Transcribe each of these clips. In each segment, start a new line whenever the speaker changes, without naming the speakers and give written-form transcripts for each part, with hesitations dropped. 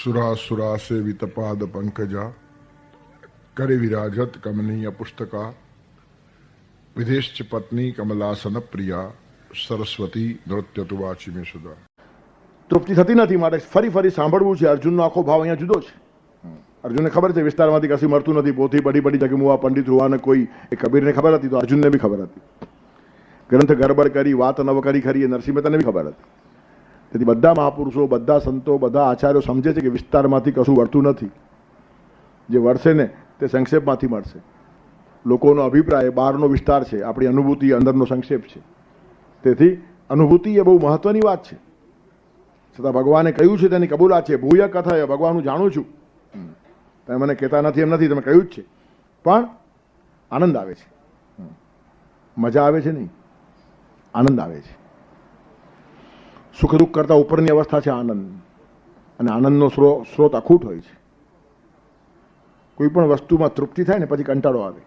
सुरा सेवित पाद पंकजा करे विराजत कमनीय पुस्तका विदेश पत्नी कमलासन प्रिया सरस्वती नृत्य तुवाची में सुधा.
તૃપ્તિ થતી નથી, માટે ફરી ફરી સાંભળવું છે. અર્જુનનો આખો ભાવ અહીંયા જુદો છે. અર્જુનને ખબર છે વિસ્તારમાંથી કશું મળતું નથી, પોથી બડી બડી જગ્યા મુવા પંડિત રૂવાને કોઈ એ કબીરને ખબર હતી, તો અર્જુનને બી ખબર હતી. ગ્રંથ ગરબડ કરી વાત નવ કરી ખરી એ નરસિંહ મહેતાને બી ખબર હતી. તેથી બધા મહાપુરુષો, બધા સંતો, બધા આચાર્યો સમજે છે કે વિસ્તારમાંથી કશું વળતું નથી. જે વળશે ને તે સંક્ષેપમાંથી મળશે. લોકોનો અભિપ્રાય બહારનો વિસ્તાર છે, આપણી અનુભૂતિ અંદરનો સંક્ષેપ છે. તેથી અનુભૂતિ એ બહુ મહત્વની વાત છે. છતાં ભગવાને કહ્યું છે તેની કબૂલાત છે. ભૂય કથા ભગવાન હું જાણું છું, તમે મને કહેતા નથી એમ નથી, તમે કહ્યું જ છે. પણ આનંદ આવે છે, મજા આવે છે નહીં, આનંદ આવે છે. સુખ દુઃખ કરતા ઉપરની અવસ્થા છે આનંદ, અને આનંદનો સ્રોત અખૂટ હોય છે. કોઈ પણ વસ્તુમાં તૃપ્તિ થાય ને પછી કંટાળો આવે.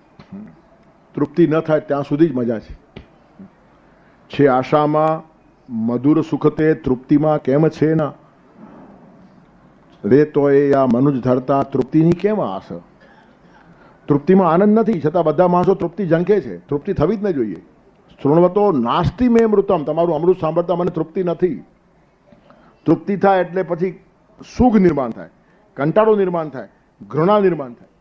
તૃપ્તિ ન થાય ત્યાં સુધી જ મજા છે. આશામાં મધુર સુખ તે તૃપ્તિમાં કેમ છે ના રે તો એ આ મનુજ ધરતા તૃપ્તિની કેમ આશ. તૃપ્તિમાં આનંદ નથી, છતાં બધા માણસો તૃપ્તિ ઝંખે છે. તૃપ્તિ થવી જ ન જોઈએ. શૃણવતો નાસ્તિ મે મૃતમ, તમારું અમૃત સાંભળતા મને તૃપ્તિ નથી. તૃપ્તિ થાય એટલે પછી સુખ નિર્માણ થાય, કંટાળો નિર્માણ થાય, ઘૃણા નિર્માણ થાય.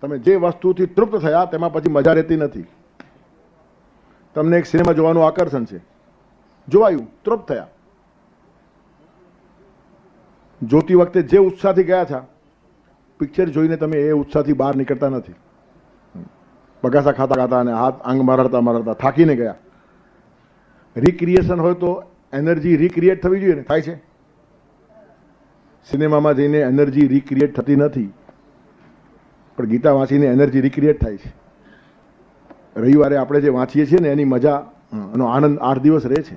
તમે જે વસ્તુથી તૃપ્ત થયા તેમાં પછી મજા રહેતી નથી. તમને એક સિનેમા જોવાનું આકર્ષણ છે, જોવાયું, તૃપ્ત થયા. જોતી વખતે જે ઉત્સાહથી ગયા હતા, પિક્ચર જોઈને તમે એ ઉત્સાહથી બહાર નીકળતા નથી. બગાસા ખાતા ખાતા અને હાથ આંગ મરડતા મરડતા થાકીને ગયા. રિક્રિએશન હોય તો એનર્જી રિક્રિએટ થવી જોઈએ ને, થાય છે? સિનેમામાં જઈને એનર્જી રિક્રિએટ થતી નથી, પણ ગીતા વાંચીને એનર્જી રિક્રિએટ થાય છે. રવિવારે આપણે જે વાંચીએ છીએ ને એની મજા, એનો આનંદ 8 દિવસ રહે છે.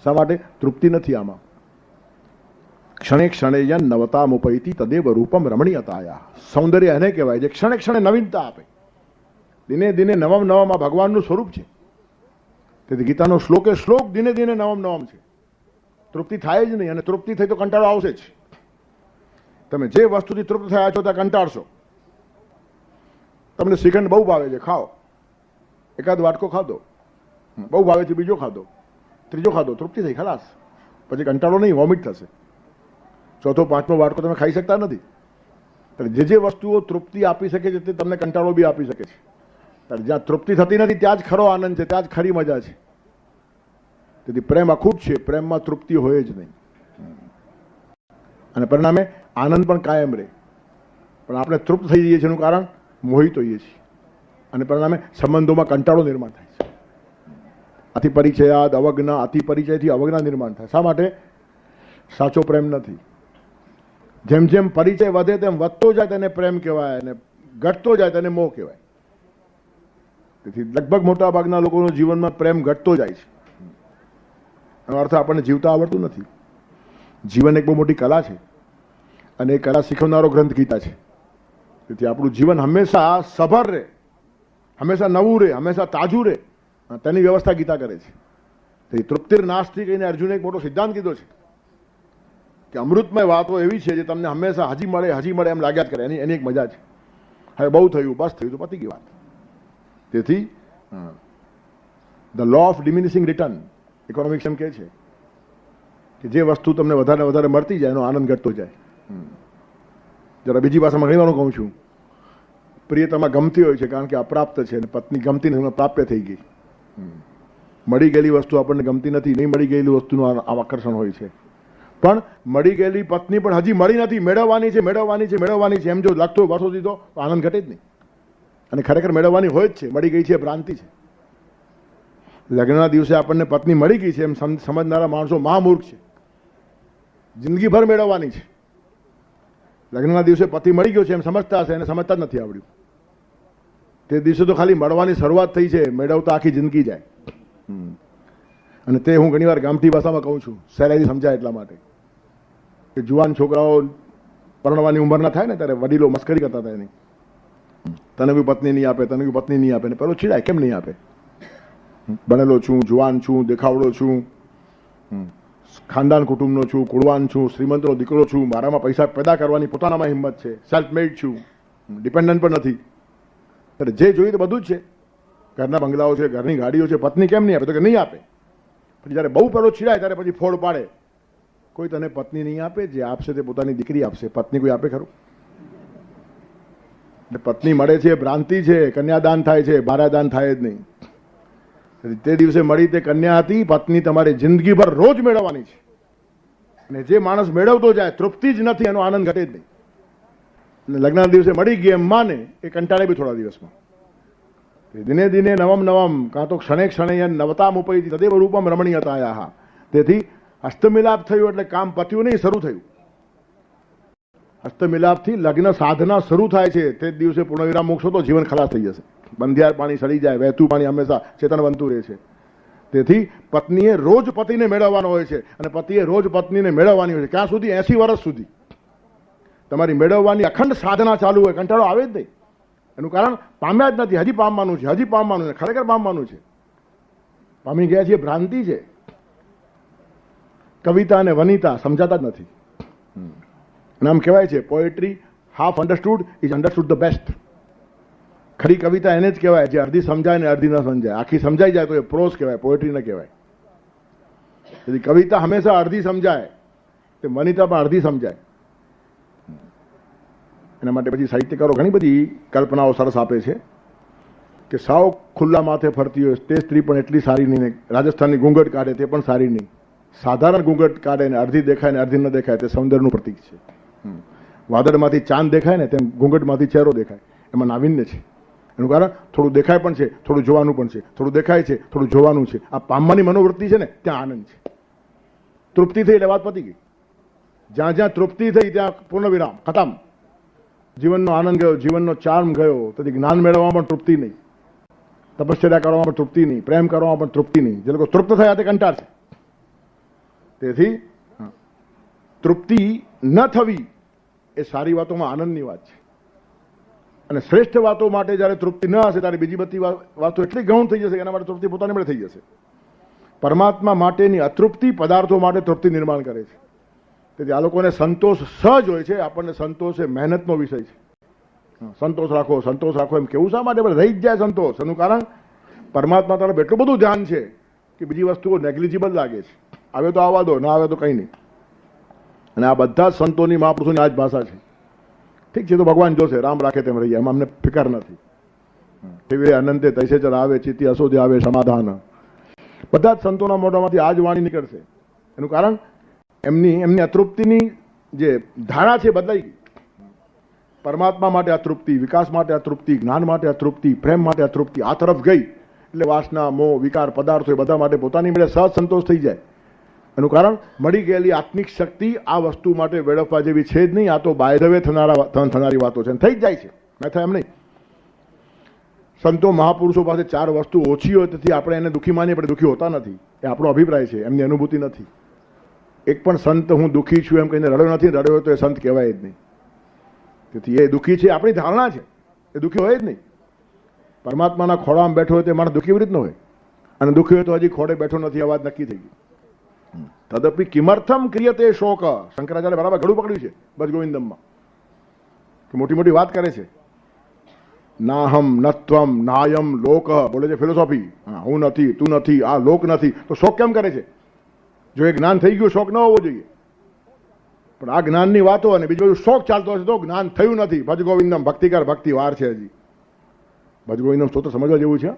શા માટે? તૃપ્તિ નથી આમાં. ક્ષણે ક્ષણે યન નવતા મુપૈતી તદેવ રૂપમ રમણીયતાયા. સૌંદર્ય એને કહેવાય જે ક્ષણે ક્ષણે નવીનતા આપે. દિને દિને નવમ નવમ આ ભગવાનનું સ્વરૂપ છે. તેથી ગીતાનો શ્લોક એ શ્લોક દિને દિને નવમ નવમ છે. તૃપ્તિ થાય જ નહીં, અને તૃપ્તિ થઈ તો કંટાળો આવશે જ. તમે જે વસ્તુથી તૃપ્ત થયા છો ત્યાં કંટાળશો. તમને શ્રીખંડ બહુ ભાવે છે, ખાઓ, એકાદ વાટકો ખાધો, બહુ ભાવે છે બીજો ખાધો, ત્રીજો ખાધો, તૃપ્તિ થઈ, ખલાસ. પછી કંટાળો નહીં, વોમિટ થશે. ચોથો પાંચમો વાટકો તમે ખાઈ શકતા નથી. જે જે વસ્તુઓ તૃપ્તિ આપી શકે છે તે તમને કંટાળો બી આપી શકે છે. જ્યાં તૃપ્તિ થતી નથી ત્યાં જ ખરો આનંદ છે, ત્યાં જ ખરી મજા છે. તેથી પ્રેમ અખૂટ છે, પ્રેમમાં તૃપ્તિ હોય જ નહીં, અને પરિણામે આનંદ પણ કાયમ રહે. પણ આપણે તૃપ્ત થઈ જઈએ છીએ એનું કારણ મોહિત હોઈએ છીએ, અને પરિણામે સંબંધોમાં કંટાળો નિર્માણ થાય છે. અતિ પરિચયાદ અવજ્ઞ, અતિ પરિચયથી અવજ્ઞા નિર્માણ થાય. શા માટે? સાચો પ્રેમ નથી. જેમ જેમ પરિચય વધે તેમ વધતો જાય તેને પ્રેમ કહેવાય, અને ઘટતો જાય તેને મોહ કહેવાય. તેથી લગભગ મોટા ભાગના લોકોના જીવનમાં પ્રેમ ઘટતો જાય છે. એનો અર્થ આપણને જીવતા આવડતું નથી. જીવન એક બહુ મોટી કલા છે, અને એ કલા શીખવનારો ગ્રંથ ગીતા છે. તેથી આપણું જીવન હંમેશા સભર રહે, હંમેશા નવું રહે, હંમેશા તાજું રહે, તેની વ્યવસ્થા ગીતા કરે છે. તેથી તૃપ્તિર નાસ્તિ કહીને અર્જુને એક મોટો સિદ્ધાંત કીધો છે કે અમૃતમય વાતો એવી છે જે તમને હંમેશા હજી મળે એમ લાગ્યા જ કરે. એની એક મજા છે. હવે બહુ થયું, બસ થયું તો પતી ગઈ વાત. તેથી the law of diminishing return, economics એમ કહે છે કે જે વસ્તુ તમને વધારે વધારે મળતી જાય એનો આનંદ ઘટતો જાય. જરા બીજી ભાષામાં ઘણી વાર કહું છું, પ્રિયતમા ગમતી હોય છે કારણ કે અપ્રાપ્ત છે, અને પત્ની ગમતી નથી, પ્રાપ્ય થઈ ગઈ. મળી ગયેલી વસ્તુ આપણને ગમતી નથી, નહીં મળી ગયેલી વસ્તુનું આકર્ષણ હોય છે. પણ મળી ગયેલી પત્ની પણ હજી મળી નથી, મેળવવાની છે, મેળવવાની છે, મેળવવાની છે એમ જો લાગતો વર્ષોથી તો આનંદ ઘટે જ નહીં. અને ખરેખર મેળવવાની હોય જ છે. મળી ગઈ છે ભ્રાંતિ છે. લગ્નના દિવસે આપણને પત્ની મળી ગઈ છે એમ સમજનારા માણસો મહામૂર્ખ છે. જિંદગીભર મેળવવાની છે. લગ્નના દિવસે પતિ મળી ગયો છે એમ સમજતા હશે, એને સમજતા જ નથી આવડ્યું. તે દિવસે તો ખાલી મળવાની શરૂઆત થઈ છે, મેળવતા આખી જિંદગી જાય. અને તે હું ઘણીવાર ગામઠી ભાષામાં કહું છું, સહેલાઈથી સમજાય એટલા માટે કે જુવાન છોકરાઓ પરણવાની ઉંમરના થાય ને ત્યારે વડીલો મસ્કરી કરતા હતા એની, તને કોઈ પત્ની નહીં આપે, તને કોઈ પત્ની નહીં આપે. ને પેલો ચીડાય, કેમ નહીં આપે? ભણેલો છું, જુવાન છું, દેખાવડો છું, ખાનદાન કુટુંબનો છું, કુળવાન છું, શ્રીમંતનો દીકરો છું, મારામાં પૈસા પેદા કરવાની પોતાનામાં હિંમત છે, સેલ્ફ મેડ છું, ડિપેન્ડન્ટ પણ નથી, ત્યારે જે જોઈએ તો બધું જ છે, ઘરના બંગલાઓ છે, ઘરની ગાડીઓ છે, પત્ની કેમ નહીં આપે? તો કે નહીં આપે. પછી જ્યારે બહુ પેલો છીડાય ત્યારે પછી ફોડ પાડે, કોઈ તને પત્ની નહીં આપે, જે આપશે તે પોતાની દીકરી આપશે, પત્ની કોઈ આપે ખરું? પત્ની મળે છે ભ્રાંતિ છે, કન્યાદાન થાય છે, ભારાદાન થાય જ નહીં. તે દિવસે મળી તે કન્યા હતી, પત્ની તમારે જિંદગીભર રોજ મેળવવાની છે. અને જે માણસ મેળવતો જાય તૃપ્તિ જ નથી, એનો આનંદ ઘટે જ નહીં. અને લગ્નના દિવસે મળી ગઈ એમ માને એ કંટાળે બી થોડા દિવસમાં. દિને દિને નવમ નવમ કાં તો ક્ષણે ક્ષણે નવતામ ઉપૈતી તદેવ રૂપમ રમણીયતાયા. તેથી હસ્તમિલાપ થયું એટલે કામ પત્યું નહીં, શરૂ થયું. હસ્તમિલાપથી લગ્ન સાધના શરૂ થાય છે, તે જ દિવસે પૂર્ણવિરામ મોક્ષો તો જીવન ખલાસ થઈ જશે. બંધિયાર પાણી સડી જાય, વહેતું પાણી હંમેશા ચેતન બનતું રહે છે. તેથી પત્નીએ રોજ પતિને મેળવવાનો હોય છે અને પતિએ રોજ પત્નીને મેળવવાની હોય છે. ક્યાં સુધી? 80 વર્ષ સુધી તમારી મેળવવાની અખંડ સાધના ચાલુ હોય, કંટાળો આવે જ નહીં. એનું કારણ પામ્યા જ નથી, હજી પામવાનું છે, હજી પામવાનું છે, ખરેખર પામવાનું છે. પામી ગયા છીએ ભ્રાંતિ છે. કવિતા અને વનિતા સમજાતા જ નથી. નામ કહેવાય છે poetry half understood is understood the best. ખરી કવિતા એને જ કહેવાય જે અડધી સમજાય ને અડધી ન સમજાય. આખી સમજાઈ જાય તો એ પ્રોઝ કહેવાય, પોએટ્રી ન કહેવાય. તેથી કવિતા હંમેશા અડધી સમજાય, તે વનિતા પણ અડધી સમજાય. એના માટે પછી સાહિત્યકારો ઘણી બધી કલ્પનાઓ સરસ આપે છે કે સાવ ખુલ્લા માથે ફરતી હોય તે સ્ત્રી પણ એટલી સારી નહીં, રાજસ્થાનની ઘૂંઘટ કાઢે તે પણ સારી નહીં, સાધારણ ઘૂંઘટ કાઢે ને અડધી દેખાય ને અડધી ન દેખાય તે સૌંદર્યનું પ્રતીક છે. વાદળમાંથી ચાંદ દેખાય ને તેમ ઘૂંઘટમાંથી ચહેરો દેખાય, એમાં નાવીન્ય છે. એનું કારણ થોડું દેખાય પણ છે, થોડું જોવાનું પણ છે, થોડું દેખાય છે, થોડું જોવાનું છે. આ પામવાની મનોવૃત્તિ છે ને ત્યાં આનંદ છે. તૃપ્તિ થઈ એટલે વાત પતી ગઈ. જ્યાં જ્યાં તૃપ્તિ થઈ ત્યાં પૂર્ણ વિરામ, ખતમ. જીવનનો આનંદ ગયો, જીવનનો ચાર્મ ગયો. તેથી જ્ઞાન મેળવવામાં પણ તૃપ્તિ નહીં, તપશ્ચર્યા કરવામાં પણ તૃપ્તિ નહીં, પ્રેમ કરવામાં પણ તૃપ્તિ નહીં. જે લોકો તૃપ્ત થયા તે કંટાળશે. તેથી તૃપ્તિ ન થવી એ સારી વાતોમાં આનંદની વાત છે. અને શ્રેષ્ઠ વાતો માટે જ્યારે તૃપ્તિ ન હશે ત્યારે બીજી બધી વાતો એટલી ગૌણ થઈ જશે કે એના માટે તૃપ્તિ પોતાની મળે થઈ જશે. પરમાત્મા માટેની અતૃપ્તિ પદાર્થો માટે તૃપ્તિ નિર્માણ કરે છે. તેથી આ લોકોને સંતોષ સહજ હોય છે, આપણને સંતોષ એ મહેનતનો વિષય છે. સંતોષ રાખો, સંતોષ રાખો એમ કેવું શા માટે? રહી જ જાય સંતોષ. એનું કારણ પરમાત્મા તરફ એટલું બધું ધ્યાન છે કે બીજી વસ્તુઓ નેગ્લિજિબલ લાગે છે. આવે તો આવવા દો, ના આવે તો કંઈ નહીં. અને આ બધા જ સંતોની મહાપુરુષોની આ જ ભાષા છે. ઠીક છે, તો ભગવાન જોશે, રામ રાખે તેમ રહીએ, એમાં અમને ફિકર નથી. એવી અનંતે તૈસે ચર આવે, ચિત્તી અસોધે આવે સમાધાન. બધા જ સંતોના મોઢામાંથી આ જ વાણી નીકળશે. એનું કારણ એમની અતૃપ્તિની જે ધારણા છે બદલાઈ ગઈ. પરમાત્મા માટે અતૃપ્તિ, વિકાસ માટે અતૃપ્તિ, જ્ઞાન માટે અતૃપ્તિ, પ્રેમ માટે અતૃપ્તિ, આ તરફ ગઈ એટલે વાસના, મોહ, વિકાર, પદાર્થો એ બધા માટે પોતાની મેળે સહજ સંતોષ થઈ જાય. એનું કારણ મળી ગયેલી આત્મિક શક્તિ આ વસ્તુ માટે વેડફવા જેવી છે જ નહીં. આ તો બાયધવે થનારી વાતો છે, થઈ જ જાય છે. મેં થાય એમ નહીં. સંતો મહાપુરુષો પાસે 4 વસ્તુ ઓછી હોય તેથી આપણે એને દુઃખી માનીએ, પણ દુઃખી હોતા નથી. એ આપણો અભિપ્રાય છે, એમની અનુભૂતિ નથી. એક પણ સંત હું દુઃખી છું એમ કહીને રડ્યો નથી, રડ્યો હોય તો એ સંત કહેવાય જ નહીં. તેથી એ દુઃખી છે આપણી ધારણા છે, એ દુઃખી હોય જ નહીં. પરમાત્માના ખોળામાં બેઠો હોય તો માણસ દુઃખી એવી રીત ન હોય, અને દુઃખી હોય તો હજી ખોડે બેઠો નથી, આ વાત નક્કી થઈ ગઈ. તદપી કિમર્થમ ક્રિયતે શોક. શંકરાચાર્ય બરાબર ઘડું પકડ્યું છે ભજ ગોવિંદમમાં, કે મોટી મોટી વાત કરે છે. નાહમ નત્વમ નાયમ લોક બોલે છે ફિલોસોફી. હું નથી, તું નથી, આ લોક નથી, તો શોક કેમ કરે છે? જો એ જ્ઞાન થઈ ગયું શોક ન હોવો જોઈએ. પણ આ જ્ઞાનની વાતો અને બીજું બધું શોક ચાલતો હશે તો જ્ઞાન થયું નથી. ભજ ગોવિંદમ, ભક્તિ કર, ભક્તિ વાર છે હજી. ભજ ગોવિંદમ સ્તોત્ર સમજવા જેવું છે.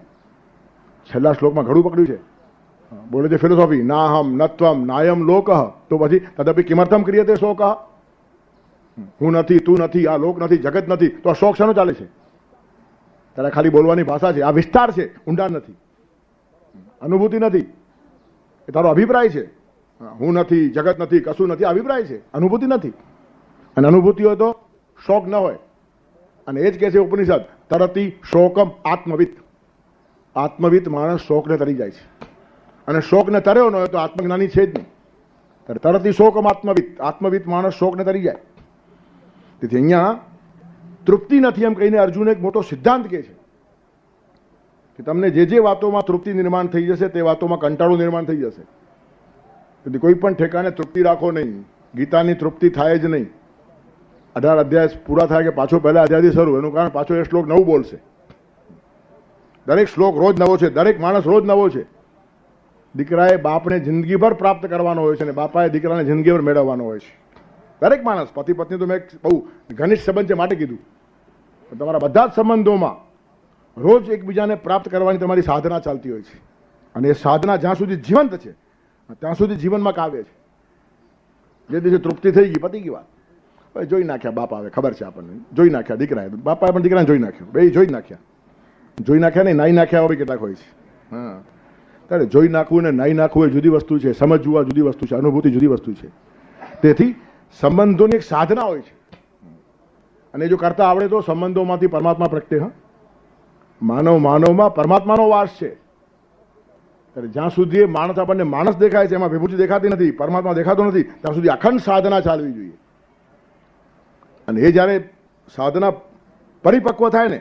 છેલ્લા શ્લોકમાં ઘડું પકડ્યું છે. બોલે છે ફિલોસોફી નાહમ નત્વમ નાયમ લોક, તો પછી તદપી કિમર્થમ ક્રિયતે શોક. હું નથી, તું નથી, આ લોક નથી, જગત નથી, તો આ શોક શાનો ચાલે છે? ત્યારે ખાલી બોલવાની ભાષા છે, આ વિસ્તાર છે, ઊંડાણ નથી, અનુભૂતિ નથી. એ તારો અભિપ્રાય છે. હું નથી, જગત નથી, કશું નથી, અભિપ્રાય છે, અનુભૂતિ નથી. અને અનુભૂતિ હોય તો શોક ન હોય. અને એ જ કહે છે ઉપનિષદ, તરતી શોકમ આત્મવિત. આત્મવિત માણસ શોકને તરી જાય છે. અને શોકને તર્યો ન હોય તો આત્મજ્ઞાની છે જ નહીં. તરતી શોકમ આત્મવિત, આત્મવિત માણસ શોકને તરી જાય. તેથી અહીંયા તૃપ્તિ નથી એમ કહીને અર્જુન એક મોટો સિદ્ધાંત કહે છે કે તમને જે વાતોમાં તૃપ્તિ નિર્માણ થઈ જશે તે વાતોમાં કંટાળો નિર્માણ થઈ જશે. તેથી કોઈ પણ ઠેકાને તૃપ્તિ રાખો નહીં. ગીતાની તૃપ્તિ થાય જ નહીં. 18 અધ્યાય પૂરા થાય કે પાછો પહેલા અધ્યાયથી શરૂ. એનું કારણ પાછો એ શ્લોક નવું બોલશે. દરેક શ્લોક રોજ નવો છે. દરેક માણસ રોજ નવો છે. દીકરાએ બાપને જિંદગીભર પ્રાપ્ત કરવાનો હોય છે અને બાપાએ દીકરાને જિંદગીભર મેળવવાનો હોય છે. દરેક માણસ, પતિ પત્ની તો મેં બહુ ઘનિષ્ઠ સંબંધ છે માટે કીધું. તમારા બધા જ સંબંધોમાં રોજ એકબીજાને પ્રાપ્ત કરવાની તમારી સાધના ચાલતી હોય છે. અને એ સાધના જ્યાં સુધી જીવંત છે ત્યાં સુધી જીવનમાં કાવ્ય છે. જે દિવસે તૃપ્તિ થઈ ગઈ, પતી ગઈ વાત. હવે જોઈ નાખ્યા બાપ આવે, ખબર છે આપણને. જોઈ નાખ્યા દીકરાએ, બાપાએ પણ દીકરાને જોઈ નાખ્યો. બે જોઈ નાખ્યા. જોઈ નાખ્યા નહીં, નાઈ નાખ્યા બી કેટલાક હોય છે. હા, ત્યારે જોઈ નાખવું ને નાઈ નાખવું એ જુદી વસ્તુ છે. સમજવું આ જુદી વસ્તુ છે. અનુભૂતિ જુદી વસ્તુ છે. તેથી સંબંધોની એક સાધના હોય છે અને જો કરતા આવડે તો સંબંધોમાંથી પરમાત્મા પ્રગટે. હા, માનવમાં પરમાત્માનો વાસ છે. ત્યારે જ્યાં સુધી માણસ આપણને માણસ દેખાય છે, એમાં વિભૂતિ દેખાતી નથી, પરમાત્મા દેખાતો નથી, ત્યાં સુધી અખંડ સાધના ચાલવી જોઈએ. અને એ જ્યારે સાધના પરિપક્વ થાય ને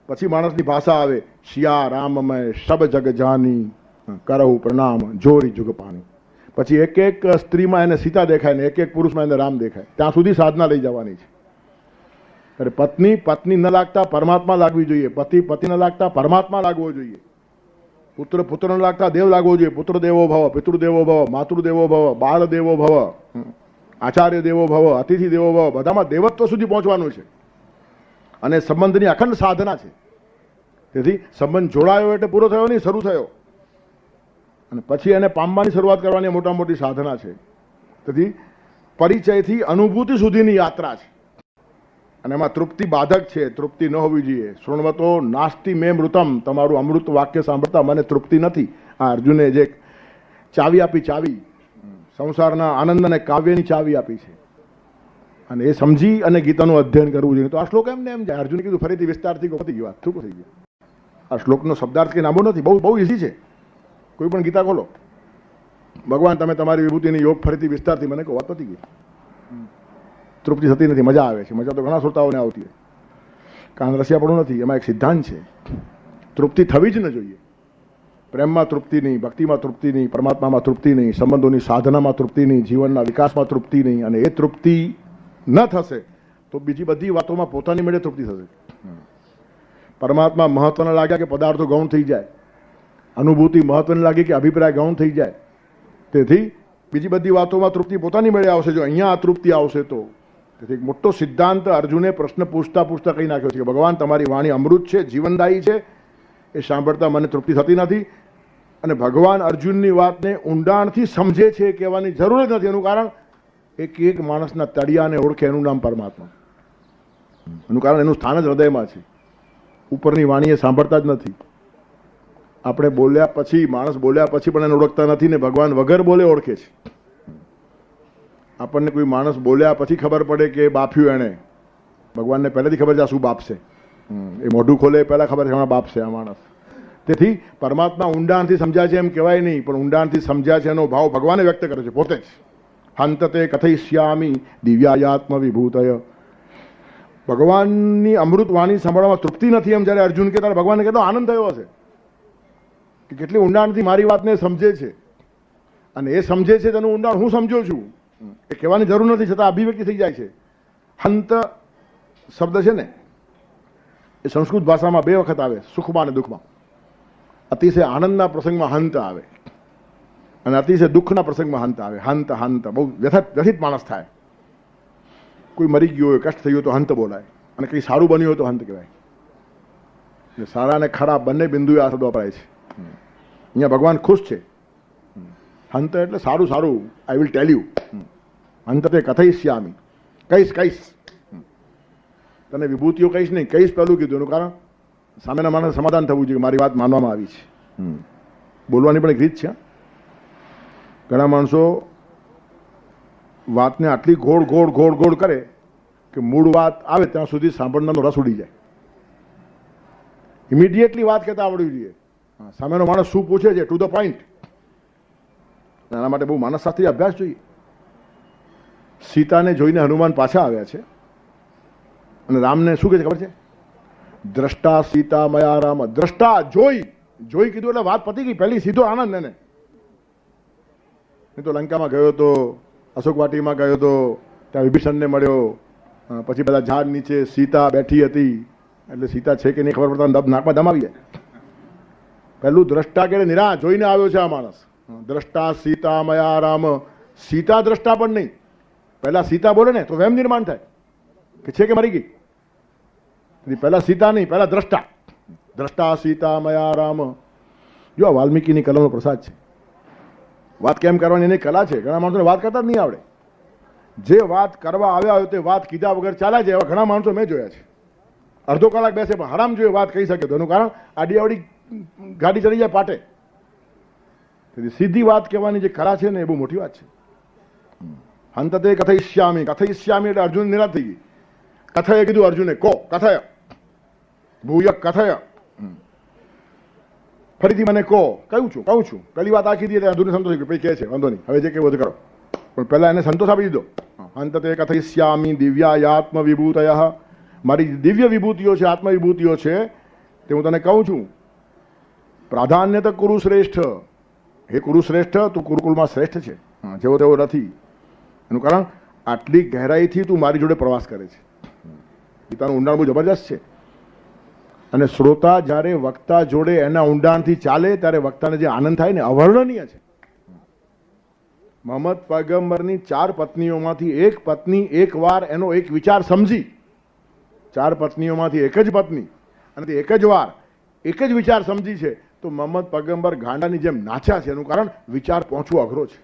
પછી માણસની ભાષા આવે, શિયા રામમય સબ જગ જાની કરહુ પ્રણામ જોરી જુગ પાણી. પછી એક એક સ્ત્રીમાં એને સીતા દેખાય ને એક એક પુરુષમાં એને રામ દેખાય. ત્યાં સુધી સાધના લઈ જવાની છે. અરે પત્ની ન લાગતા પરમાત્મા લાગવી જોઈએ. પતિ ન લાગતા પરમાત્મા લાગવો જોઈએ. પુત્ર ન લાગતા દેવ લાગવો જોઈએ. પુત્ર દેવો ભવ, પિતૃદેવો ભવ, માતૃદેવો ભવ, બાળ દેવો ભવ, આચાર્ય દેવો ભવ, અતિથિ દેવો ભવ. બધામાં દેવત્વ સુધી પહોંચવાનું છે અને સંબંધની અખંડ સાધના છે. તેથી સંબંધ જોડાયો એટલે પૂરો થયો નહીં, શરૂ થયો અને પછી એને પામવાની શરૂઆત કરવાની મોટા મોટી સાધના છે. તેથી પરિચયથી અનુભૂતિ સુધીની યાત્રા છે અને એમાં તૃપ્તિ બાધક છે. તૃપ્તિ ન હોવી જોઈએ. શૃણવતો નાસ્તિ મે મૃતમ. તમારું અમૃત વાક્ય સાંભળતા મને તૃપ્તિ નથી. આ અર્જુને જે ચાવી આપી, ચાવી સંસારના આનંદ અને કાવ્યની ચાવી આપી છે અને એ સમજી અને ગીતાનું અધ્યયન કરવું જોઈએ. તો આ શ્લોક એમને એમ જાય. અર્જુને કીધું ફરીથી વિસ્તારથી પતી ગઈ વાત, શું થઈ ગયું. આ શ્લોકનો શબ્દાર્થ કંઈ લાંબો નથી, બહુ ઇઝી છે. કોઈ પણ ગીતા ખોલો, ભગવાન તમે તમારી વિભૂતિની યોગ ફરીથી વિસ્તારથી મને કહો, વાત પતી ગઈ. તૃપ્તિ થતી નથી. મજા આવે છે. મજા તો ઘણા શ્રોતાઓને આવતી હોય. કાન રસિયાપણું નથી. એમાં એક સિદ્ધાંત છે, તૃપ્તિ થવી જ ન જોઈએ. પ્રેમમાં તૃપ્તિ નહીં, ભક્તિમાં તૃપ્તિ નહીં, પરમાત્મામાં તૃપ્તિ નહીં, સંબંધોની સાધનામાં તૃપ્તિ નહીં, જીવનના વિકાસમાં તૃપ્તિ નહીં. અને એ તૃપ્તિ ન થશે તો બીજી બધી વાતોમાં પોતાની મેળે તૃપ્તિ થશે. પરમાત્મા મહત્વના લાગ્યા કે પદાર્થો ગૌણ થઈ જાય, અનુભૂતિ મહત્વની લાગી કે અભિપ્રાય ગૌણ થઈ જાય. તેથી બીજી બધી વાતોમાં તૃપ્તિ પોતાની મેળે આવશે જો અહીંયા અતૃપ્તિ આવશે તો. તેથી એક મોટો સિદ્ધાંત અર્જુને પ્રશ્ન પૂછતા કહી નાખ્યો છે કે ભગવાન તમારી વાણી અમૃત છે, જીવનદાયી છે. એ સાંભળતા મને તૃપ્તિ થતી નથી. અને ભગવાન અર્જુનની વાતને ઊંડાણથી સમજે છે કહેવાની જરૂર જ નથી. એનું કારણ એક માણસના તળિયાને ઓળખે, એનું નામ પરમાત્મા. એનું કારણ એનું સ્થાન જ હૃદયમાં છે. ઉપરની વાણીએ સાંભળતા જ નથી. આપણે બોલ્યા પછી, માણસ બોલ્યા પછી પણ એને ઓળખતા નથી ને ભગવાન વગર બોલે ઓળખે છે. આપણને કોઈ માણસ બોલ્યા પછી ખબર પડે કે બાફ્યું એણે. ભગવાનને પહેલેથી ખબર છે આ શું બાપશે. એ મોઢું ખોલે પહેલા ખબર છે બાપશે આ માણસ. તેથી પરમાત્મા ઊંડાણથી સમજ્યા છે એમ કહેવાય નહીં, પણ ઊંડાણથી સમજ્યા છે એનો ભાવ ભગવાને વ્યક્ત કરે છે પોતે જ. હંતતે કથયિષ્યામિ દિવ્યાયાત્મ વિભૂતય. ભગવાનની અમૃત વાણી સાંભળવામાં તૃપ્તિ નથી એમ જ્યારે અર્જુન કે ત્યારે ભગવાનને કેટલો આનંદ થયો હશે કે કેટલી ઊંડાણથી મારી વાતને સમજે છે. અને એ સમજે છે તેનું ઊંડાણ હું સમજ્યો છું. એ કહેવાની જરૂર નથી, છતાં અભિવ્યક્તિ થઈ જાય છે. હંત શબ્દ છે ને એ સંસ્કૃત ભાષામાં 2 વખત આવે, સુખમાં અને દુઃખમાં. અતિશય આનંદના પ્રસંગમાં હંત આવે અને અતિશય દુઃખના પ્રસંગમાં હંત આવે. હંત બહુ વ્યથિત માણસ થાય. કોઈ મરી ગયો હોય, કષ્ટ થયું હોય તો હંત બોલાય અને કંઈ સારું બન્યું હોય તો હંત કહેવાય. સારા અને ખરાબ બંને બિંદુએ આ શબ્દ વપરાય છે. અહીંયા ભગવાન ખુશ છે. હંત એટલે સારું, આઈ વિલ ટેલ યુ. હંત તે કથયિષ્યામિ, કહીશ. તને વિભૂતિઓ કહીશ નહીં, કહીશ પહેલું કીધું. એનું કારણ સામેના માણસ સમાધાન થવું જોઈએ, મારી વાત માનવામાં આવી છે. બોલવાની પણ એક રીત છે. ઘણા માણસો વાતને આટલી ગોળ કરે કે મૂળ વાત આવે ત્યાં સુધી સાંભળનારનો રસ ઉડી જાય. ઇમિડિયેટલી વાત કહેતા આવડવી જોઈએ. સામેનો માણસ શું પૂછે છે, ટુ ધ પોઈન્ટ. એના માટે બહુ માનસશાસ્ત્રી અભ્યાસ જોઈએ. સીતાને જોઈને હનુમાન પાછા આવ્યા છે અને રામને શું કહે છે ખબર છે? દ્રષ્ટા સીતા મયા રામ. દ્રષ્ટા જોઈ કીધું એટલે વાત પતી ગઈ. પહેલી સીધો આનંદ એને. નહીં તો લંકામાં ગયો તો, અશોક વાટીમાં ગયો તો, ત્યાં વિભીષણને મળ્યો, પછી બધા ઝાડ નીચે સીતા બેઠી હતી, એટલે સીતા છે કે નહીં ખબર પડતા નાકમાં દમ આવી જાય. પહેલું દ્રષ્ટા કે નિરા જોઈને આવ્યો છે આ માણસ. દ્રષ્ટા સીતા મયા રામ, સીતા દ્રષ્ટા પણ નહીં. પહેલા સીતા બોલે ને તો વેમ નિર્માણ થાય કે છે કે મરી ગઈ. પહેલા સીતા નહીં, પહેલા દ્રષ્ટા. દ્રષ્ટા સીતા મયા રામ. જો આ વાલ્મીકીની કલમનો પ્રસાદ છે. વાત કેમ કરવાની એની કલા છે. ઘણા માણસોને વાત કરતા જ નહીં આવડે. જે વાત કરવા આવ્યા હોય તે વાત કીધા વગર ચાલ્યા જાય એવા ઘણા માણસો મેં જોયા છે. અડધો કલાક બેસે પણ હરામ જોઈએ વાત કહી શકે તો એનું કારણ આડી આવડી ગાડી ચડી જાય પાટે. સીધી વાત કહેવાની જે કલા છે ને એ બહુ મોટી વાત છે. હંતતે કથયિષ્યામિ, કથયિષ્યામિ એટલે અર્જુન નિરાશ થઈ ગઈ. કથય કીધું અર્જુને, કો કથય, ભૂય કથય, ફરીથી મને કહો. કહું છું. પહેલી વાત આખી દીધી અર્જુનને સંતોષ ગયો, પછી કહે છે વાંધો નહીં હવે જે કે બધું કરો, પણ પહેલા એને સંતોષ આપી દીધો. હંતતે કથયિષ્યામિ દિવ્યાયાત્મ વિભૂતયઃ, મારી દિવ્ય વિભૂતિઓ છે, આત્મ વિભૂતિઓ છે તે હું તને કહું છું. પ્રાધાન્ય તો કુરુ શ્રેષ્ઠ, હે કુરુ શ્રેષ્ઠ તું કુરુકુલમાં શ્રેષ્ઠ છે, જેવો તેવો નથી. એનું કારણ આટલી ગહેરાઈથી તું મારી જોડે પ્રવાસ કરે છે. ગીતાનું ઊંડાણ બહુ જબરજસ્ત છે. અને શ્રોતા જ્યારે વક્તા જોડે એના ઊંડાણથી ચાલે ત્યારે વક્તાને જે આનંદ થાય ને અવર્ણનીય છે. મોહમ્મદ પયગંબરની 4 પત્નીઓમાંથી એક પત્ની એક વાર એનો એક વિચાર સમજી, 4 પત્નીઓમાંથી એક જ પત્ની અને તે એક જ વાર એક જ વિચાર સમજી છે, તો મોહમ્મદ પયગંબર ગાંડાની જેમ નાચ્યા છે. એનું કારણ વિચાર પહોંચવો અઘરો છે.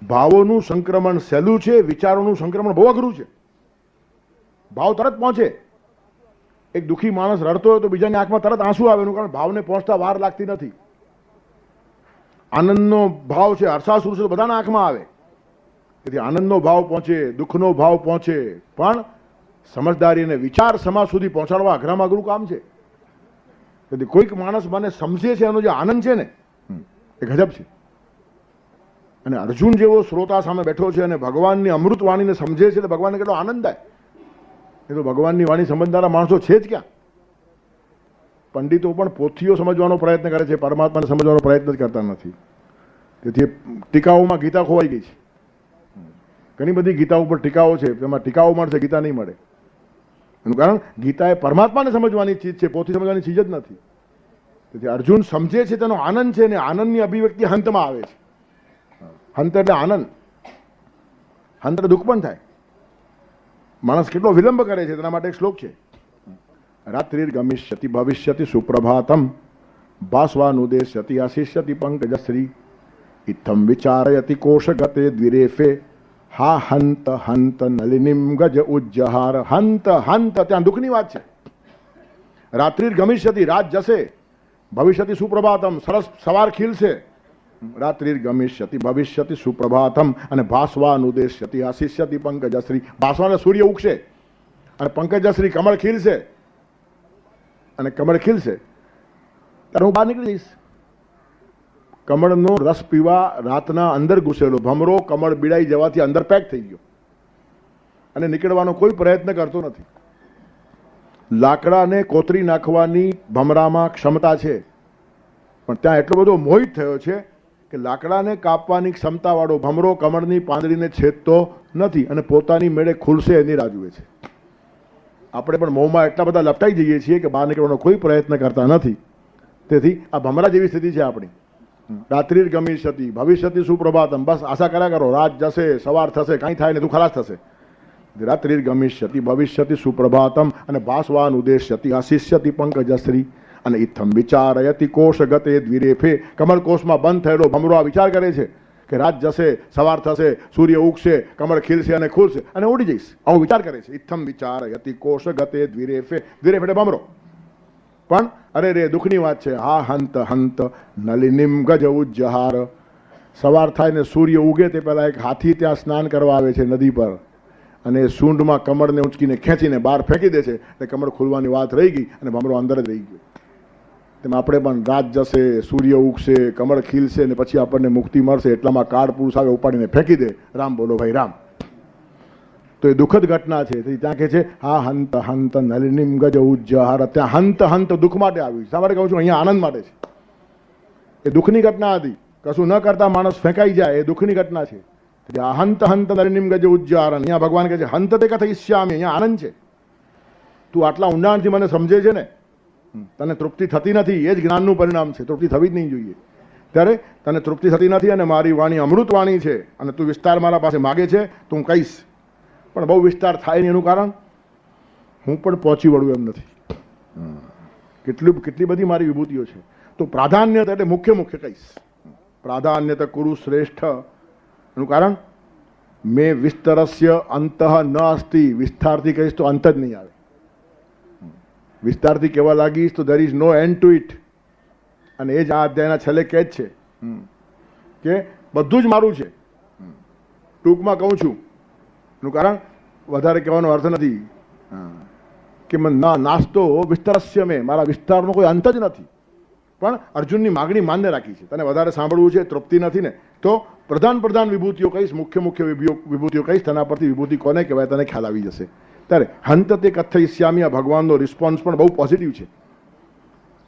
ભાવોનું સંક્રમણ સહેલું છે, વિચારોનું સંક્રમણ બહુ અઘરું છે. ભાવ તરત પહોંચે. એક દુઃખી માણસ રડતો હોય તો બીજાની આંખમાં તરત આંસુ આવે, એનું કારણ ભાવને પહોંચતા વાર લાગતી નથી. આનંદનો ભાવ છે, હર્ષાસુર છે, બધાના આંખમાં આવે. તેથી આનંદનો ભાવ પહોંચે, દુઃખનો ભાવ પહોંચે, પણ સમજદારી અને વિચાર સમાજ સુધી પહોંચાડવા અઘરામાં અઘરું કામ છે. તેથી કોઈક માણસ મને સમજે છે, એનો જે આનંદ છે ને એ ગજબ છે. અને અર્જુન જેવો શ્રોતા સામે બેઠો છે અને ભગવાનની અમૃત વાણીને સમજે છે એટલે ભગવાનને કેટલો આનંદ થાય. એ તો ભગવાનની વાણી સમજનારા માણસો છે જ ક્યાં. પંડિતો પણ પોથીઓ સમજવાનો પ્રયત્ન કરે છે, પરમાત્માને સમજવાનો પ્રયત્ન જ કરતા નથી. તેથી ટીકાઓમાં ગીતા ખોવાઈ ગઈ છે. ઘણી બધી ગીતા ઉપર ટીકાઓ છે, તેમાં ટીકાઓ મળશે, ગીતા નહીં મળે. એનું કારણ ગીતા એ પરમાત્માને સમજવાની ચીજ છે, પોથી સમજવાની ચીજ જ નથી. તેથી અર્જુન સમજે છે, તેનો આનંદ છે, અને આનંદની અભિવ્યક્તિ હંતમાં આવે છે. હંત એટલે આનંદ, હંત એટલે દુઃખ પણ થાય. માણસ કેટલો વિલંબ કરે છે તેના માટે એક શ્લોક છે. રાત્રિર ગમિષ્યતિ ભવિષ્યતિ સુપ્રભાતમ ભાસ્વાનુદેશ્યતિ આશિષ્યતિ પંકજશ્રી ઇત્થમ વિચારયતિ કોશગતે દ્વિરેફે હા હંત હંત નલિનીમ ગજ ઉજ્જહાર. હંત હંત ત્યાં દુઃખની વાત છે. રાત્રિર ગમિષ્યતિ, રાત જશે, ભવિષ્યતિ સુપ્રભાતમ, સરસ સવાર ખીલશે. રાત્રિર ગમિષ્યતિ ભવિષ્યતિ સુપ્રભાતમ, અને ભાસ્વાનુદેશ્યતિ આશિષ્યતિ પંકજશ્રી, ભાસ્વાને સૂર્ય ઉગશે અને પંકજશ્રી કમળ ખીલશે. અને કમળ ખીલશે ત્યારે હું બહાર નીકળી જઈશ. કમળનો રસ પીવા રાતના અંદર ઘૂસેલો ભમરો કમળ બીડાઈ જવાથી અંદર પેક થઈ ગયો અને નીકળવાનો કોઈ પ્રયત્ન કરતો નથી. લાકડાને કોતરી નાખવાની ભમરામાં ક્ષમતા છે, પણ ત્યાં એટલો બધો મોહિત થયો છે કે લાકડાને કાપવાની ક્ષમતાવાળો ભમરો કમળની પાંદડીને છેદતો નથી અને પોતાની મેળે ખુલશે એની રાહ જુએ છે. આપણે પણ મોંમાં એટલા બધા લપટાઈ જઈએ છીએ કે બહાર નીકળવાનો કોઈ પ્રયત્ન કરતા નથી. તેથી આ ભમરા જેવી સ્થિતિ છે આપણી. રાત્રિર ગમિષ્યતિ ભવિષ્યતિ સુપ્રભાતમ, બસ આશા કર્યા કરો રાત જશે, સવાર થશે, કાંઈ થાય ને તું ખલાસ થશે. રાત્રિર ગમિષ્યતિ ભવિષ્યતિ સુપ્રભાતમ, અને ભાસ્વાન ઉદેશ્યતિ આશિષ્યતિ પંકજશ્રી, અને ઇત્થમ વિચારયતિ કોષ ગતે દ્વિરેફે, કમળ કોષમાં બંધ થયેલો ભમરો આ વિચાર કરે છે કે રાત જશે, સવાર થશે, સૂર્ય ઉગશે, કમળ ખીલશે અને ખુલશે અને ઉડી જઈશ, આવો વિચાર કરે છે. ઇત્થમ વિચારયતિ કોષ ગતે દ્વિરેફે, દ્વિરેફ એટલે ભમરો. પણ અરે રે દુઃખની વાત છે. હા હંત હંત નલિનીમ ગજ ઉજ્જહાર, સવાર થાય ને સૂર્ય ઉગે તે પહેલા એક હાથી ત્યાં સ્નાન કરવા આવે છે નદી પર, અને સૂંઢમાં કમળને ઉંચકીને ખેંચીને બહાર ફેંકી દે છે. એટલે કમળ ખુલવાની વાત રહી ગઈ અને ભમરો અંદર જ રહી ગયો. તેમ આપણે પણ રાત જશે, સૂર્ય ઉગશે, કમળ ખીલશે ને પછી આપણને મુક્તિ મળશે, એટલામાં કાળ પુરુષ આવે ઉપાડીને ફેંકી દે. રામ બોલો ભાઈ રામ. તો એ દુઃખદ ઘટના છે. ત્યાં કહે છે હા હંત હંત નલિનીમ ગજ ઉજ્જહાર. ત્યાં હંત હંત દુઃખ માટે આવ્યું. શા માટે કહું છું? અહીંયા આનંદ માટે છે. એ દુઃખની ઘટના હતી. કશું ન કરતા માણસ ફેંકાઈ જાય એ દુઃખની ઘટના છે. હંત હંત નરિનિમ ગજ ઉજ્જારણ, અહીંયા ભગવાન કહે છે હંત તે કથયિષ્યામિ, અહીંયા આનંદ છે. તું આટલા ઊંડાણથી મને સમજે છે ને, તને તૃપ્તિ થતી નથી, એ જ જ્ઞાનનું પરિણામ છે. તૃપ્તિ થવી જ નહીં જોઈએ. ત્યારે તને તૃપ્તિ થતી નથી અને મારી વાણી અમૃત વાણી છે અને તું વિસ્તાર મારા પાસે માગે છે તો હું કહીશ, પણ બહુ વિસ્તાર થાય નહીં. એનું કારણ હું પણ પહોંચી વળું એમ નથી. કેટલી બધી મારી વિભૂતિઓ છે. તો પ્રાધાન્યતા એટલે મુખ્ય કહીશ. પ્રાધાન્યતા કુરુ શ્રેષ્ઠ. એનું કારણ મેં વિસ્તરસ્ય અંત ન અસ્તિ. વિસ્તારથી કહીશ તો અંત જ નહીં આવે. વિસ્તારથી કહેવા લાગીશ તો there is no end to it. અને એ જ આ અધ્યાયના છેલ્લે કહે જ છે કે બધું જ મારું છે. ટૂંકમાં કહું છું. એનું કારણ વધારે કહેવાનો અર્થ નથી કે ના નાસ્તો વિસ્તરસ્ય મેં, મારા વિસ્તારનો કોઈ અંત જ નથી. પણ અર્જુનની માગણી માન્ય રાખી છે. તને વધારે સાંભળવું છે, તૃપ્તિ નથી ને, તો પ્રધાન વિભૂતિઓ કહીશ, મુખ્ય વિભૂતિઓ કહીશ. તેના પરથી વિભૂતિ કોને કહેવાય તને ખ્યાલ આવી જશે. ત્યારે હંત તે કથયિષ્યામિ, આ ભગવાનનો રિસ્પોન્સ પણ બહુ પોઝિટિવ છે.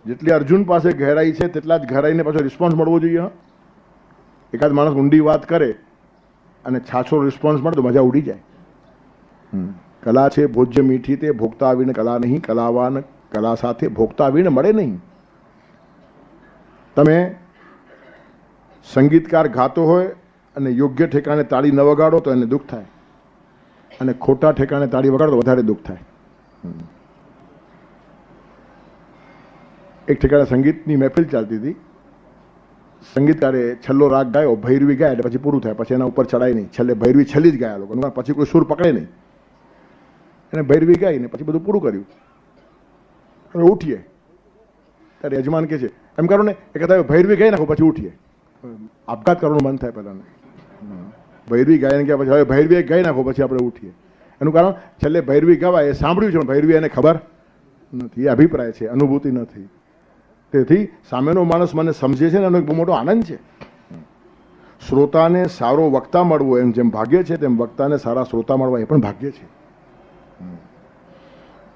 જેટલી અર્જુન પાસે ગહેરાઈ છે તેટલા જ ગહેરાઈને પાછો રિસ્પોન્સ મળવો જોઈએ. એકાદ માણસ ઊંડી વાત કરે અને છાછો રિસ્પોન્સ મળે તો મજા ઉડી જાય. કલા છે ભોજ્ય મીઠી, તે ભોગતા આવીને કલા નહીં, કલાવાન કલા સાથે ભોગતા આવીને મળે નહીં. તમે સંગીતકાર ગાતો હોય અને યોગ્ય ઠેકાણે તાળી ન વગાડો તો એને દુઃખ થાય, અને ખોટા ઠેકાણે તાળી વગાડો તો વધારે દુઃખ થાય. એક ઠેકાણે સંગીતની મહેફિલ ચાલતી હતી. સંગીતકારે છેલ્લો રાગ ગાયો, ભૈરવી ગાય એટલે પછી પૂરું થાય, પછી એના ઉપર ચડાય નહીં. છેલ્લે ભૈરવી છેલ્લી જ ગાયા લોકો, પછી કોઈ સુર પકડે નહીં. એને ભૈરવી ગાઈને પછી બધું પૂરું કર્યું. હવે ઉઠીએ ત્યારે યજમાન કહે છે એમ કરો ને, એ કહેતા ભૈરવી ગાઈ નાખો પછી ઉઠીએ. આપઘાત કરવાનું મન થાય પહેલાને. ભૈરવી ગાયને કહે પછી હવે ભૈરવી ગાઈ નાખો પછી આપણે ઉઠીએ. એનું કારણ છેલ્લે ભૈરવી ગાવાય એ સાંભળ્યું છે પણ ભૈરવી એને ખબર નથી, એ અભિપ્રાય છે, અનુભૂતિ નથી. તેથી સામેનો માણસ મને સમજે છે ને એનો એક બહુ મોટો આનંદ છે. શ્રોતાને સારો વક્તા મળવો એમ જેમ ભાગ્ય છે, તેમ વક્તાને સારા શ્રોતા મળવા એ પણ ભાગ્ય છે.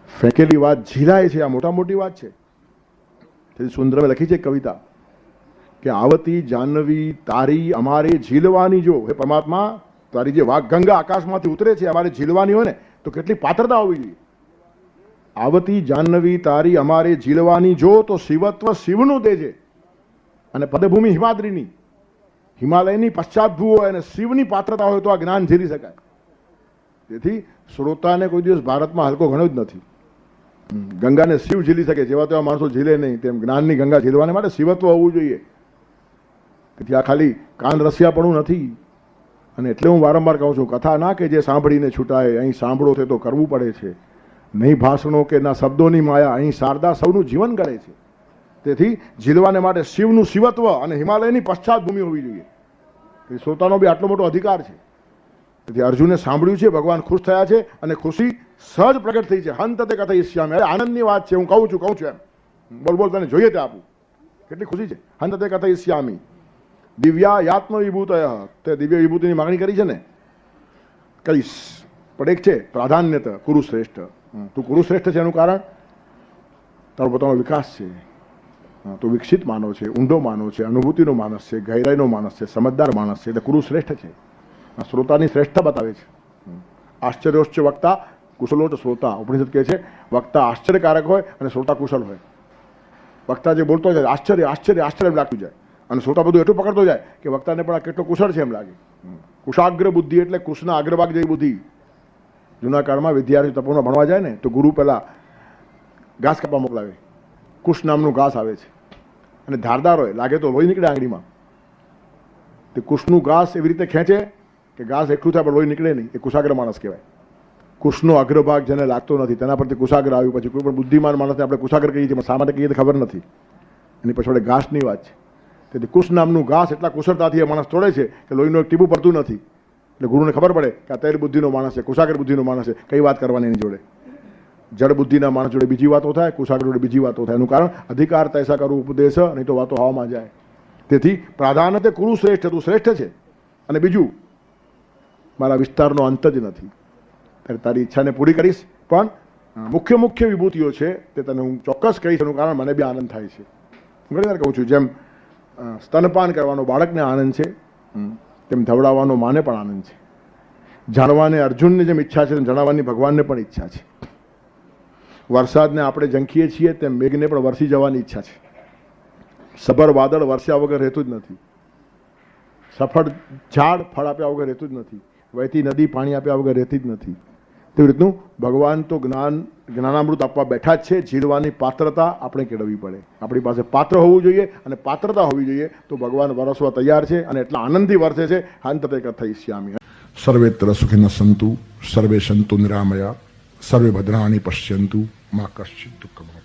ફેંકેલી વાત ઝીલાય છે, આ મોટી વાત છે. તેથી સુંદરમે લખી છે કવિતા કે આવતી જાહ્નવી તારી અમારે ઝીલવાની જો. હે પરમાત્મા, તારી જે વાઘ ગંગા આકાશમાંથી ઉતરે છે અમારે ઝીલવાની હોય ને તો કેટલી પાત્રતા હોવી જોઈએ. આવતી જાહ્નવી તારી અમારે ઝીલવાની જો, તો શિવત્વ શિવનું દેજે અને પદભૂમિ હિમાદ્રીની, હિમાલયની પશ્ચાત ભૂ હોય અને શિવની પાત્રતા હોય તો આ જ્ઞાન ઝીલી શકાય. તેથી શ્રોતાને કોઈ દિવસ ભારતમાં હલકો ઘણો જ નથી. ગંગાને શિવ ઝીલી શકે, જેવા તેવા માણસો ઝીલે નહીં, તેમ જ્ઞાનની ગંગા ઝીલવાને માટે શિવત્વ હોવું જોઈએ. તેથી આ ખાલી કાન રસિયાપણું નથી. અને એટલે હું વારંવાર કહું છું, કથા ના કે જે સાંભળીને છૂટાય, અહીં સાંભળો છે તો કરવું પડે છે. નહીં ભાષણો કે ના શબ્દોની માયા, અહીં શારદા સૌનું જીવન કરે છે. તેથી ઝીલવાને માટે શિવનું શિવત્વ અને હિમાલયની પશ્ચાત ભૂમિ હોવી જોઈએ. એ શ્રોતાનો બી આટલો મોટો અધિકાર છે. તેથી અર્જુને સાંભળ્યું છે, ભગવાન ખુશ થયા છે અને ખુશી સહજ પ્રગટ થઈ છે. હંત તે કથયિષ્યામિ, આનંદની વાત છે, હું કહું છું એમ બોલ તને જોઈએ તે આપું. કેટલી ખુશી છે. હંત તે કથયિષ્યામિ દિવ્યા યાત્મ વિભૂતય, તે દિવ્ય વિભૂતિની માગણી કરી છે ને, કહીશ. પણ એક છે પ્રાધાન્યતા કુરુશ્રેષ્ઠ. તું કુરુશ્રેષ્ઠ છે એનું કારણ તારો પોતાનો વિકાસ છે. તું વિકસિત માનવ છે, ઊંડો માનવ છે, અનુભૂતિનો માણસ છે, ગહેરાઈનો માણસ છે, સમજદાર માણસ છે, એટલે કુરુશ્રેષ્ઠ છે. શ્રોતાની શ્રેષ્ઠ બતાવે છે. આશ્ચર્યોચ્ચ વક્તા કુશલોચ શ્રોતા. ઉપનિષદ કહે છે વક્તા આશ્ચર્યકારક હોય અને શ્રોતા કુશલ હોય. વક્તા જે બોલતો જાય આશ્ચર્ય એમ લાગતું જાય અને શ્રોતા બધું એટલું પકડતો જાય કે વક્તાને પણ આ કેટલો કુશળ છે એમ લાગે. કુશાગ્ર બુદ્ધિ એટલે કુશના અગ્રભાગ જેવી બુદ્ધિ. જૂના કાળમાં વિદ્યાર્થી તપોમાં ભણવા જાય ને તો ગુરુ પહેલા ઘાસ કાપવા મોકલાવે. કુશ નામનું ઘાસ આવે છે અને ધારદાર હોય, લાગે તો લોહી નીકળે આંગળીમાં. તે કુશનું ઘાસ એવી રીતે ખેંચે કે ઘાસ એકઠું થાય પણ લોહી નીકળે નહીં. એ કુશાગ્ર માણસ કહેવાય. કુશનો અગ્રભાગ જેને લાગતો નથી તેના પરથી કુશાગ્ર આવ્યું. પછી કોઈ પણ બુદ્ધિમાન માણસને આપણે કુશાગ્ર કહીએ છીએ, શા માટે કહીએ તો ખબર નથી. એની પછી ઘાસની વાત છે. તેથી કુશ નામનું ઘાસ એટલા કુશળતાથી એ માણસ તોડે છે કે લોહીનું એક ટીપું પડતું નથી. એટલે ગુરુને ખબર પડે કે આ તૈર બુદ્ધિનો માણસ છે, કુશાગ્ર બુદ્ધિનો માણસ છે, કઈ વાત કરવાની એની જોડે. જડ બુદ્ધિના માણસ જોડે બીજી વાતો થાય, કુશાગ્ર જોડે બીજી વાતો થાય. એનું કારણ અધિકાર તૈસા કરું ઉપદેશ, નહીં તો વાતો હવામાં જાય. તેથી પ્રાધાન્ય તે કુરુ શ્રેષ્ઠ, તું શ્રેષ્ઠ છે. અને બીજું મારા વિસ્તારનો અંત જ નથી. ત્યારે તારી ઈચ્છાને પૂરી કરીશ. પણ મુખ્ય વિભૂતિઓ છે તે તને હું ચોક્કસ કહીશ. એનું કારણ મને બી આનંદ થાય છે. હું ઘણી વાર કહું છું, જેમ સ્તનપાન કરવાનો બાળકને આનંદ છે, તેમ ધવડાવવાનો માને પણ આનંદ છે. જાણવાને અર્જુનને જેમ ઈચ્છા છે તેમ જણાવવાની ભગવાનને પણ ઈચ્છા છે. વરસાદને આપણે ઝંખીએ છીએ તેમ મેઘને પણ વરસી જવાની ઈચ્છા છે. સભર વાદળ વરસ્યા વગર રહેતું જ નથી. સફળ ઝાડ ફળ આપ્યા વગર રહેતું જ નથી. વહેતી નદી પાણી આપ્યા વગર રહેતી જ નથી. તેવી રીતનું ભગવાન તો જ્ઞાનામૃત આપવા બેઠા જ છે. ઝીલવાની પાત્રતા આપણે કેળવવી પડે. આપણી પાસે પાત્ર હોવું જોઈએ અને પાત્રતા હોવી જોઈએ તો ભગવાન વરસવા તૈયાર છે અને એટલા આનંદથી વરસે છે. અંતતે કથયિષ્યામિ.
સર્વેત્ર સુખિનઃ સન્તુ સર્વે સન્તુ નિરામયા સર્વે ભદ્રાણિ પશ્યન્તુ મા કશ્ચિત દુઃખમ.